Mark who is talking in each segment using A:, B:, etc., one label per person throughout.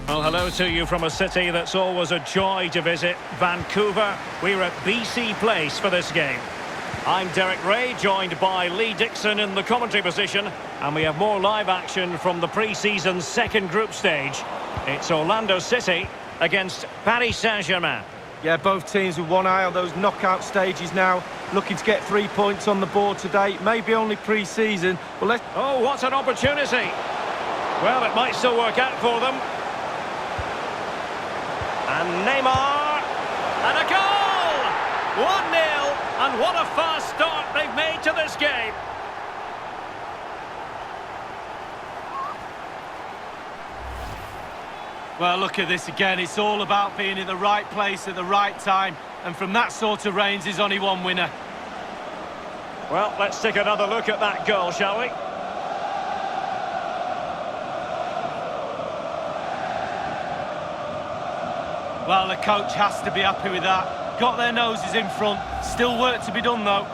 A: Well, hello to you from a city that's always a joy to visit, Vancouver. We're at BC Place for this game. I'm Derek Ray, joined by Lee Dixon in the commentary position, and we have more live action from the pre-season second group stage. It's Orlando City against Paris Saint-Germain.
B: Yeah, both teams with one eye on those knockout stages now, looking to get 3 points on the board today. Maybe only pre-season, but let's...
A: Oh, what an opportunity! Well, it might still work out for them. And Neymar, and a goal! 1-0, and what a fast start they've made to this game.
B: Well, look at this again. It's all about being in the right place at the right time, and from that sort of range, there's only one winner.
A: Well, let's take another look at that goal, shall we?
B: Well, the coach has to be happy with that. Got their noses in front. Still work to be done, though.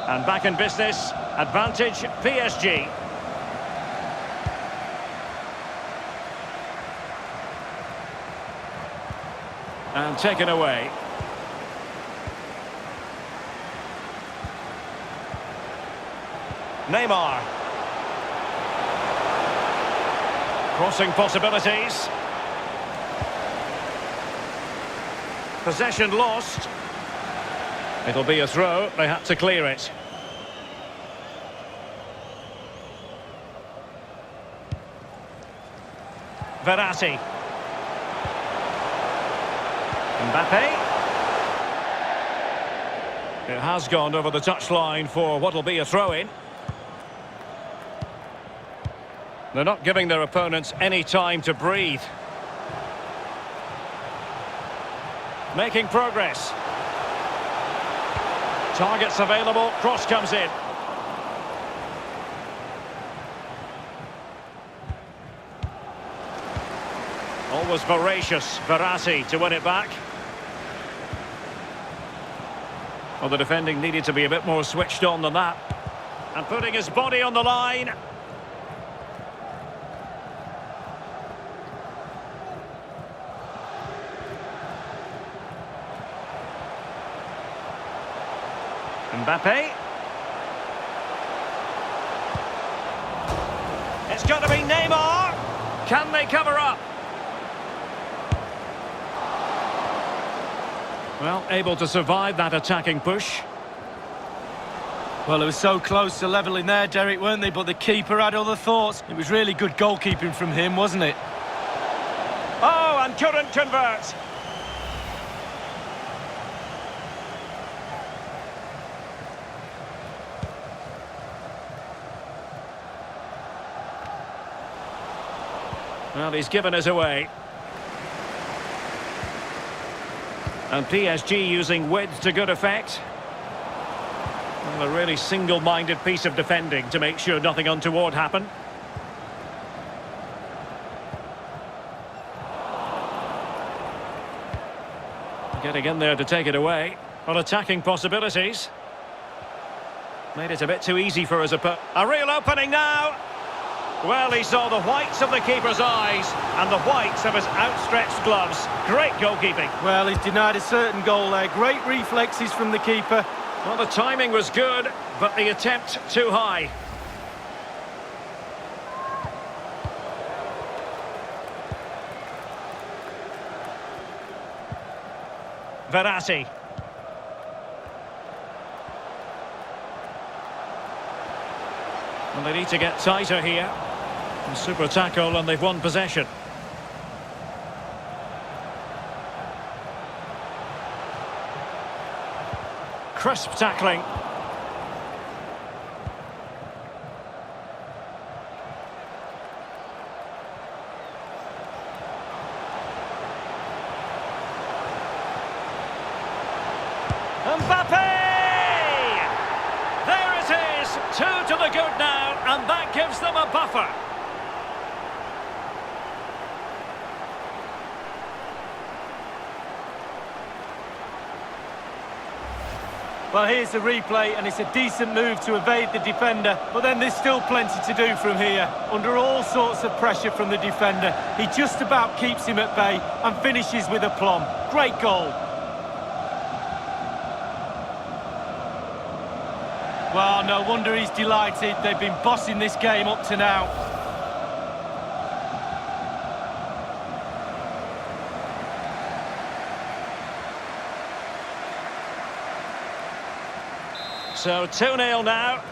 A: And back in business, advantage PSG. And taken away. Neymar. Crossing possibilities. Possession lost. It'll be a throw. They had to clear it. Verratti. Mbappe. It has gone over the touchline for what'll be a throw-in. They're not giving their opponents any time to breathe. Making progress. Targets available, cross comes in. Always voracious, Verratti to win it back. Well, the defending needed to be a bit more switched on than that. And putting his body on the line. Mbappe. It's got to be Neymar. Can they cover up? Well, able to survive that attacking push.
B: Well, they were so close to levelling there, Derek, weren't they? But the keeper had other thoughts. It was really good goalkeeping from him, wasn't it?
A: Oh, and couldn't convert. Well, he's given us away. And PSG using width to good effect. Well, a really single-minded piece of defending to make sure nothing untoward happened. Getting in there to take it away. Well, attacking possibilities. Made it a bit too easy for his opponent. A real opening now. Well, he saw the whites of the keeper's eyes and the whites of his outstretched gloves. Great goalkeeping.
B: Well, he's denied a certain goal there. Great reflexes from the keeper.
A: Well, the timing was good, but the attempt too high. Verratti. Well, they need to get tighter here. A super tackle, and they've won possession. Crisp tackling. Mbappe! There it is, 2 to the good now, and that gives them a buffer.
B: Well, here's the replay, and it's a decent move to evade the defender, but then there's still plenty to do from here. Under all sorts of pressure from the defender, he just about keeps him at bay and finishes with aplomb. Great goal. Well, no wonder he's delighted. They've been bossing this game up to now.
A: So 2-0 now.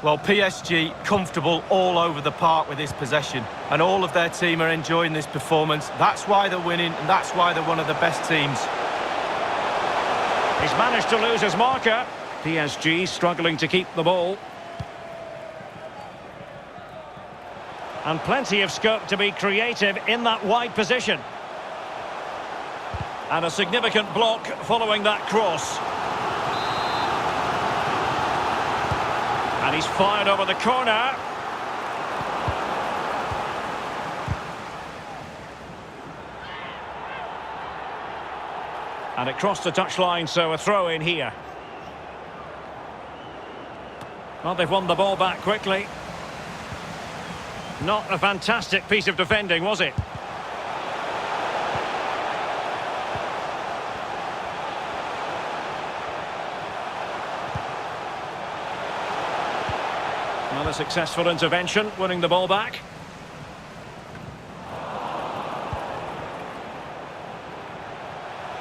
B: Well, PSG comfortable all over the park with this possession, and all of their team are enjoying this performance. That's why they're winning, and that's why they're one of the best teams.
A: He's managed to lose his marker. PSG struggling to keep the ball. And plenty of scope to be creative in that wide position. And a significant block following that cross. And he's fired over the corner. And it crossed the touchline, so a throw in here. Well, they've won the ball back quickly. Not a fantastic piece of defending, was it? Well, a successful intervention, winning the ball back.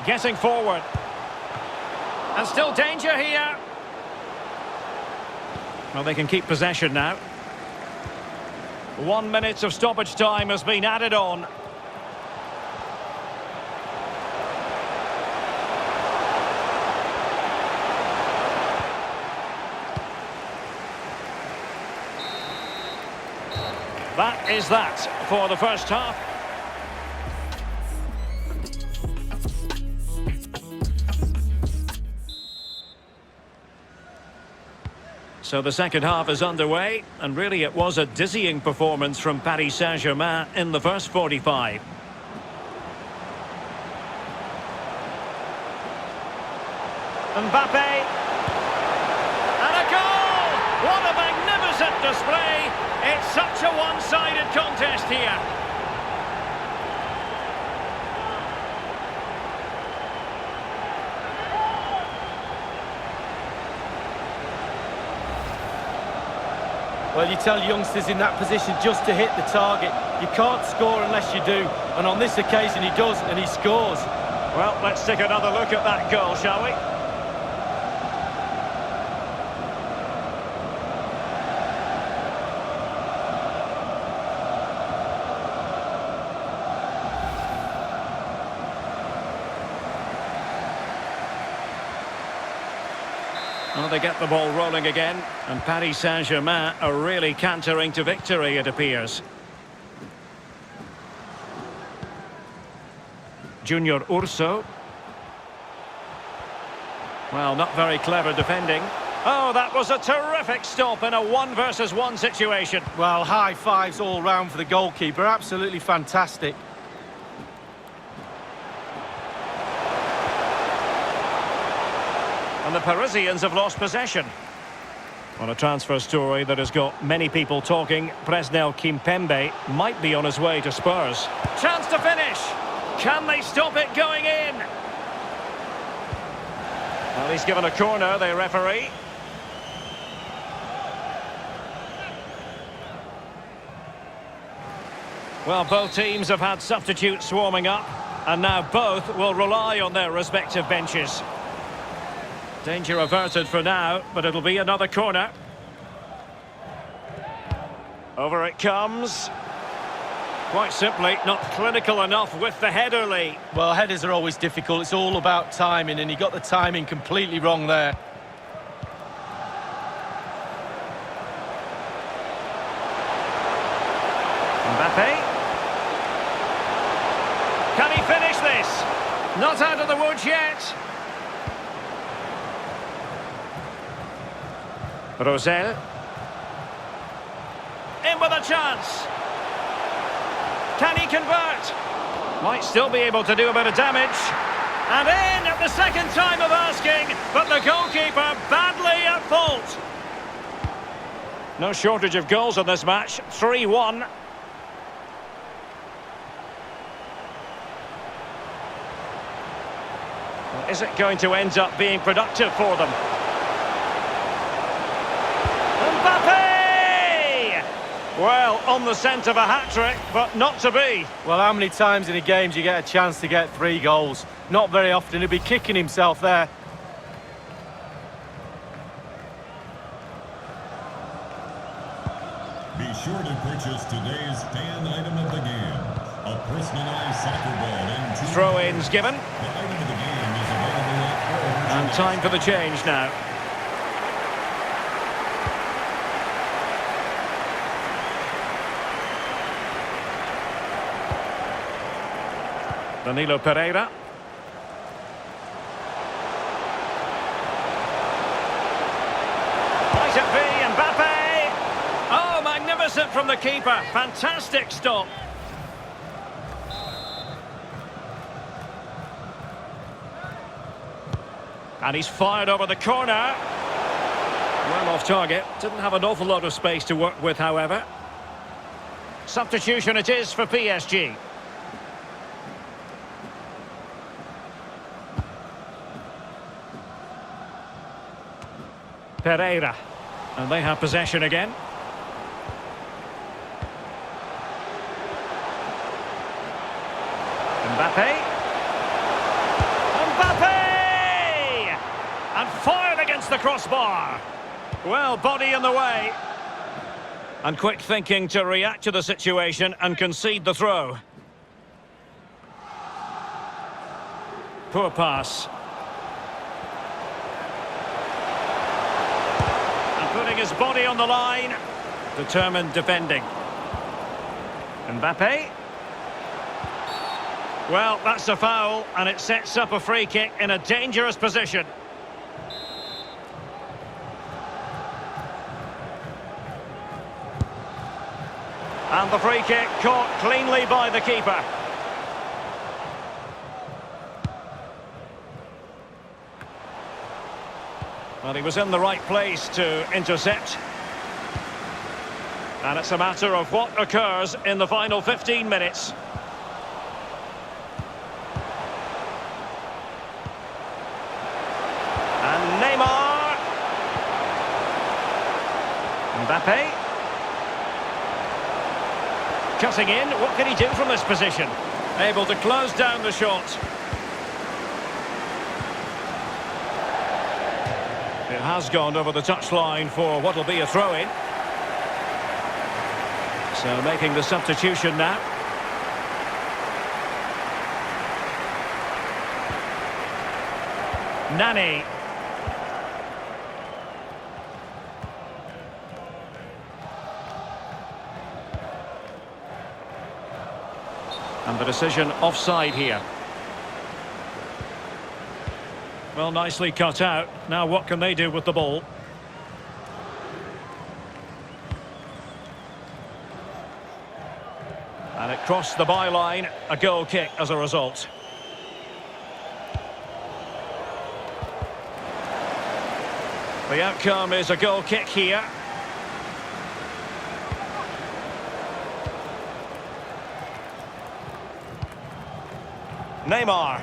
A: Getting forward. And still danger here. Well, they can keep possession now. 1 minute of stoppage time has been added on. That is that for the first half. So the second half is underway, and really it was a dizzying performance from Paris Saint-Germain in the first 45. Mbappe. And a goal! What a magnificent display! It's such a one-sided contest here.
B: Well, you tell youngsters in that position just to hit the target. You can't score unless you do. And on this occasion he does, and he scores.
A: Well, let's take another look at that goal, shall we? Well, they get the ball rolling again, and Paris Saint-Germain are really cantering to victory, it appears. Junior Urso. Well, not very clever defending. Oh, that was a terrific stop in a 1-versus-1 situation.
B: Well, high fives all round for the goalkeeper. Absolutely fantastic.
A: And the Parisians have lost possession. On a transfer story that has got many people talking, Presnel Kimpembe might be on his way to Spurs. Chance to finish! Can they stop it going in? Well, he's given a corner, the referee. Well, both teams have had substitutes swarming up, and now both will rely on their respective benches. Danger averted for now, but it'll be another corner. Over it comes. Quite simply, not clinical enough with the header, Lee.
B: Well, headers are always difficult. It's all about timing, and he got the timing completely wrong there.
A: Mbappe. Can he finish this? Not out of the woods yet. Rosell. him with a chance. Can he convert? Might still be able to do a bit of damage. And in at the second time of asking, but the goalkeeper badly at fault. No shortage of goals in this match, 3-1. Is it going to end up being productive for them? Mbappe! Well, on the scent of a hat-trick, but not to be.
B: Well, how many times in a game do you get a chance to get 3 goals? Not very often. He'll be kicking himself there.
C: Be sure to purchase today's fan item of the game. A personalized soccer ball and 2
A: Throw-ins given.
C: The item of the game is available at all
A: And time for the change now. Danilo Pereira. Might it be Mbappe? Oh, magnificent from the keeper. Fantastic stop. And he's fired over the corner. Well off target. Didn't have an awful lot of space to work with, however. Substitution it is for PSG. Pereira. And they have possession again. Mbappe. Mbappe! And fired against the crossbar. Well, body in the way. And quick thinking to react to the situation and concede the throw. Poor pass. And putting his body on the line. Determined defending. Mbappe. Well, that's a foul, and it sets up a free kick in a dangerous position. And the free kick caught cleanly by the keeper. Well, he was in the right place to intercept. And it's a matter of what occurs in the final 15 minutes. And Neymar. Mbappe. Cutting in, what can he do from this position? Able to close down the shot. It has gone over the touchline for what will be a throw-in. So making the substitution now. Nani. And the decision offside here. Well, nicely cut out. Now what can they do with the ball? And it crossed the byline. A goal kick as a result. The outcome is a goal kick here. Neymar.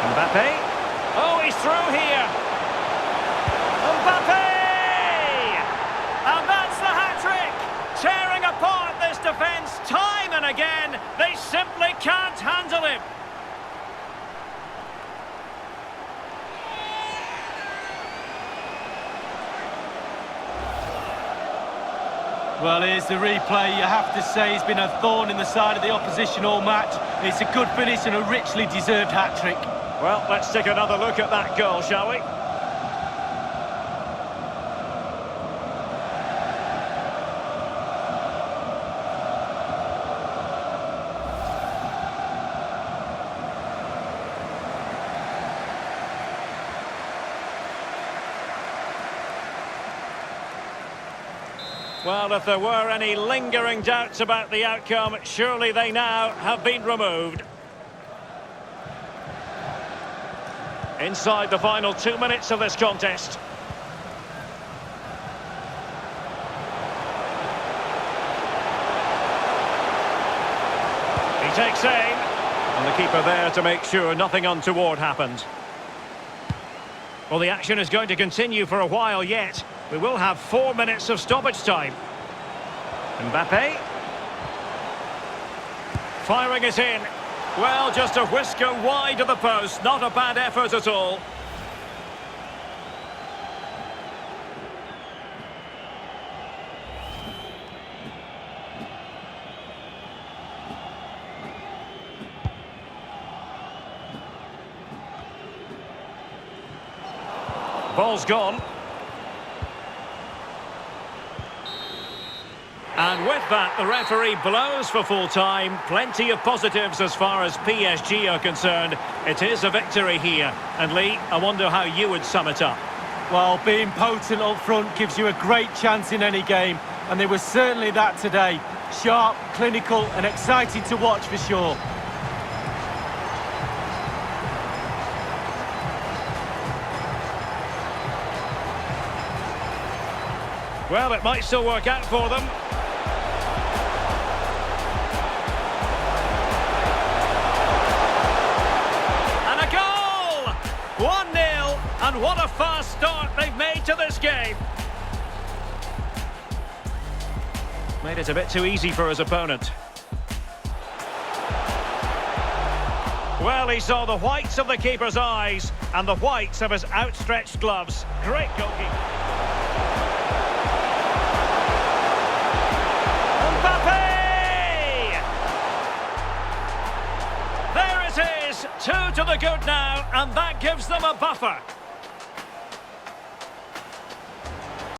A: Mbappe. Oh, he's through here. Mbappe! And that's the hat-trick. Tearing apart this defence time and again. They simply can't handle him.
B: Well, here's the replay. You have to say he's been a thorn in the side of the opposition all match. It's a good finish and a richly deserved hat-trick.
A: Well, let's take another look at that goal, shall we? Well, if there were any lingering doubts about the outcome, surely they now have been removed. Inside the final 2 minutes of this contest. He takes aim, and the keeper there to make sure nothing untoward happened. Well, the action is going to continue for a while yet. We will have 4 minutes of stoppage time. Mbappe. Firing it in. Well, just a whisker wide of the post. Not a bad effort at all. Ball's gone. And with that, the referee blows for full time. Plenty of positives as far as PSG are concerned. It is a victory here. And Lee, I wonder how you would sum it up.
B: Well, being potent up front gives you a great chance in any game. And there was certainly that today. Sharp, clinical and exciting to watch for sure.
A: Well, it might still work out for them. And a goal! 1-0, and what a fast start they've made to this game. Made it a bit too easy for his opponent. Well, he saw the whites of the keeper's eyes and the whites of his outstretched gloves. Great goalkeeper. There it is, 2 to the good now, and that gives them a buffer.